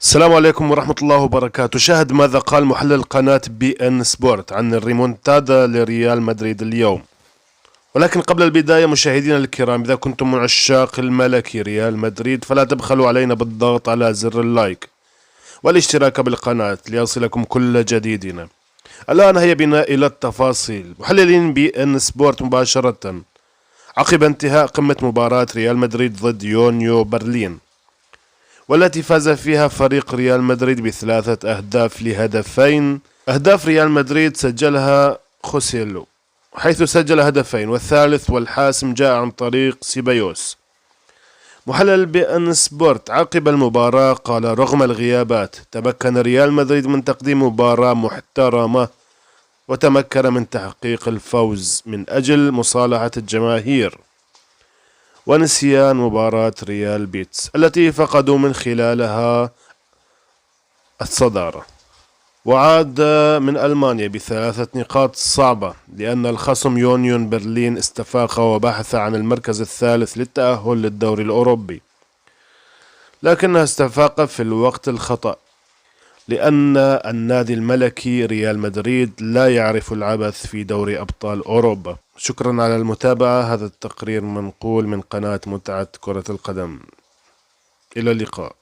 السلام عليكم ورحمة الله وبركاته. شاهد ماذا قال محلل قناة بي ان سبورت عن الريمونتادا لريال مدريد اليوم. ولكن قبل البداية مشاهدينا الكرام، إذا كنتم من عشاق الملكي ريال مدريد فلا تبخلوا علينا بالضغط على زر اللايك والاشتراك بالقناة ليصلكم كل جديدنا. الآن هيا بنا إلى التفاصيل. محللين بي ان سبورت مباشرة عقب انتهاء قمة مباراة ريال مدريد ضد يونيو برلين، والتي فاز فيها فريق ريال مدريد بثلاثة أهداف لهدفين. أهداف ريال مدريد سجلها خوسيلو، حيث سجل هدفين، والثالث والحاسم جاء عن طريق سيبايوس. محلل بي ان سبورت عقب المباراة قال: رغم الغيابات تمكن ريال مدريد من تقديم مباراة محترمة، وتمكن من تحقيق الفوز من أجل مصالحة الجماهير ونسيان مباراة ريال بيتس التي فقدوا من خلالها الصدارة. وعاد من ألمانيا ب3 نقاط صعبة، لأن الخصم يونيون برلين استفاق وبحث عن المركز الثالث للتأهل للدوري الأوروبي، لكنها استفاق في الوقت الخطأ، لأن النادي الملكي ريال مدريد لا يعرف العبث في دوري أبطال أوروبا. شكرا على المتابعة. هذا التقرير منقول من قناة متعة كرة القدم. إلى اللقاء.